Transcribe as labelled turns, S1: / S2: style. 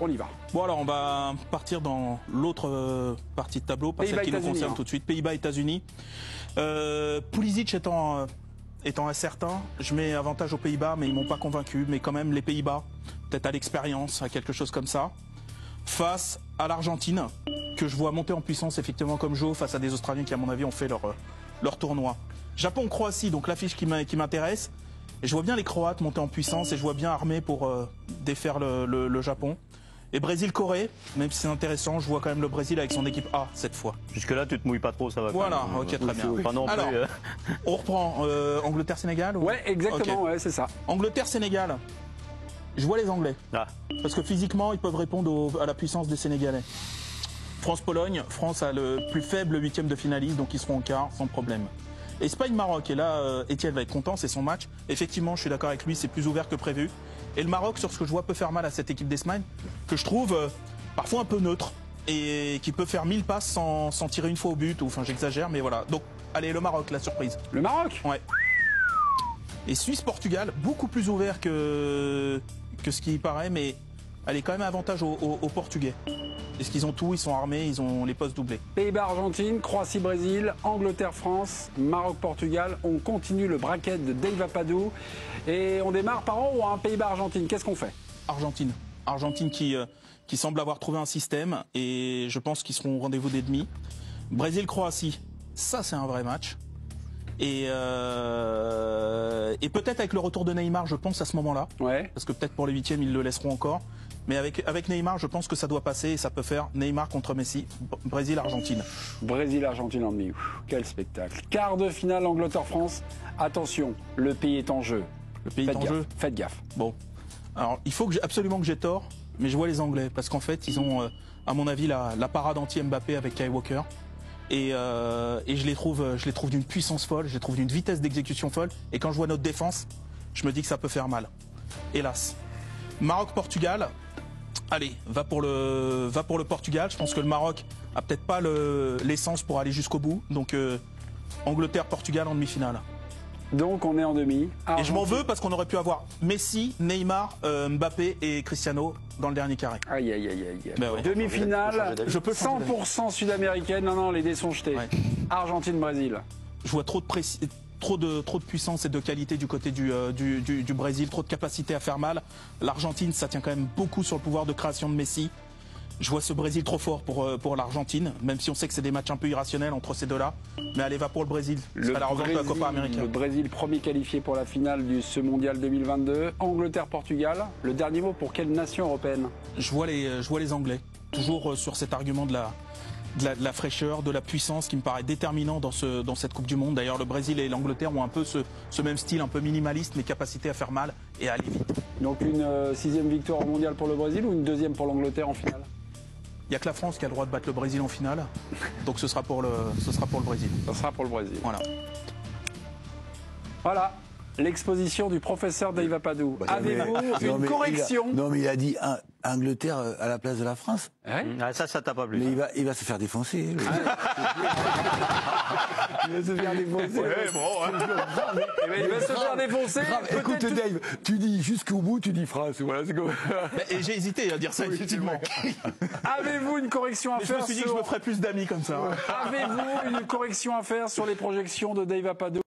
S1: On y va.
S2: Bon alors on va partir dans l'autre partie de tableau, pas celle qui nous concerne tout de suite. Pays-Bas, États-Unis. Pulisic étant incertain, je mets avantage aux Pays-Bas, mais ils m'ont pas convaincu. Mais quand même les Pays-Bas, peut-être à l'expérience, à quelque chose comme ça. Face à l'Argentine, que je vois monter en puissance effectivement comme Jo, face à des Australiens qui à mon avis ont fait leur tournoi. Japon-Croatie, donc l'affiche qui m'intéresse. Et je vois bien les Croates monter en puissance et je vois bien armés pour défaire le Japon. Et Brésil-Corée, même si c'est intéressant, je vois quand même le Brésil avec son équipe A cette fois.
S3: Jusque-là, tu te mouilles pas trop, ça va.
S2: Voilà, ok, très bien.
S3: Pas non plus,
S2: alors, on reprend Angleterre-Sénégal ou...
S1: Ouais, exactement,
S2: okay.
S1: Ouais, c'est ça.
S2: Angleterre-Sénégal, je vois les Anglais.
S3: Ah.
S2: Parce que physiquement, ils peuvent répondre à la puissance des Sénégalais. France-Pologne, France a le plus faible 8e de finaliste, donc ils seront en quart sans problème. Espagne-Maroc, et là, Etienne va être content, c'est son match. Effectivement, je suis d'accord avec lui, c'est plus ouvert que prévu. Et le Maroc, sur ce que je vois, peut faire mal à cette équipe d'Espagne, que je trouve parfois un peu neutre, et qui peut faire 1000 passes sans tirer une fois au but, ou enfin j'exagère, mais voilà. Donc, allez, le Maroc, la surprise.
S1: Le Maroc ?
S2: Ouais. Et Suisse-Portugal, beaucoup plus ouvert que ce qui paraît, mais allez, quand même avantage aux Portugais. Est-ce qu'ils ont tout, ils sont armés, ils ont les postes doublés.
S1: Pays-Bas-Argentine, Croatie-Brésil, Angleterre-France, Maroc-Portugal. On continue le bracket de Dave Apadou. Et on démarre par en haut, hein, Pays-Bas-Argentine. Qu'est-ce qu'on fait ?
S2: Argentine. Argentine qui semble avoir trouvé un système et je pense qu'ils seront au rendez-vous des demi. Brésil-Croatie, ça c'est un vrai match. Et peut-être avec le retour de Neymar, je pense à ce moment-là.
S1: Ouais.
S2: Parce que peut-être pour les 8e, ils le laisseront encore. Mais avec Neymar, je pense que ça doit passer et ça peut faire Neymar contre Messi. Brésil-Argentine.
S1: Brésil-Argentine en demi. Quel spectacle. Quart de finale Angleterre-France. Attention, le pays est en jeu.
S2: Le pays est en jeu.
S1: Faites gaffe.
S2: Bon. Alors, il faut absolument que j'ai tort, mais je vois les Anglais. Parce qu'en fait, ils ont, à mon avis, la parade anti-Mbappé avec Kyle Walker. Et je les trouve d'une puissance folle, je les trouve d'une vitesse d'exécution folle. Et quand je vois notre défense, je me dis que ça peut faire mal. Hélas. Maroc-Portugal. Allez, va pour le Portugal. Je pense que le Maroc a peut-être pas l'essence pour aller jusqu'au bout. Donc Angleterre-Portugal en demi-finale.
S1: Donc on est en demi.
S2: Et je m'en veux parce qu'on aurait pu avoir Messi, Neymar, Mbappé et Cristiano dans le dernier carré.
S1: Aïe, aïe, aïe, aïe.
S2: Ben ouais.
S1: Demi-finale,
S2: je peux
S1: 100% sud-américaine. Non, les dés sont jetés.
S2: Ouais.
S1: Argentine-Brésil.
S2: Je vois trop de puissance et de qualité du côté du Brésil, trop de capacité à faire mal. L'Argentine, ça tient quand même beaucoup sur le pouvoir de création de Messi. Je vois ce Brésil trop fort pour l'Argentine, même si on sait que c'est des matchs un peu irrationnels entre ces deux-là. Mais allez, va pour le Brésil. C'est la revanche de la Copa América.
S1: Le Brésil, premier qualifié pour la finale de ce mondial 2022. Angleterre-Portugal. Le dernier mot pour quelle nation européenne ?
S2: Je vois les Anglais. Toujours sur cet argument de la fraîcheur, de la puissance qui me paraît déterminant dans cette Coupe du Monde. D'ailleurs, le Brésil et l'Angleterre ont un peu ce même style, un peu minimaliste, mais capacité à faire mal et à aller vite.
S1: Donc une 6e victoire au mondial pour le Brésil ou une 2e pour l'Angleterre en finale ?
S2: Il n'y a que la France qui a le droit de battre le Brésil en finale, donc ce sera pour le Brésil.
S1: Ça sera pour le Brésil.
S2: Voilà.
S1: L'exposition du professeur Dave Apadou. Avez-vous une correction ?
S4: Non, mais il a dit Angleterre à la place de la France.
S1: Ouais.
S3: Ah, ça t'a pas plu.
S4: Mais il va se faire défoncer.
S1: Il va se faire défoncer. Il va se faire défoncer.
S4: Écoute, Dave, tu dis jusqu'au bout, tu dis France. Voilà, c'est comme...
S2: Et j'ai hésité à dire ça, effectivement.
S1: Avez-vous une correction à
S2: Je
S1: faire
S2: me suis dit que je me ferais plus d'amis comme ça.
S1: Avez-vous une correction à faire sur les projections de Dave Apadou ?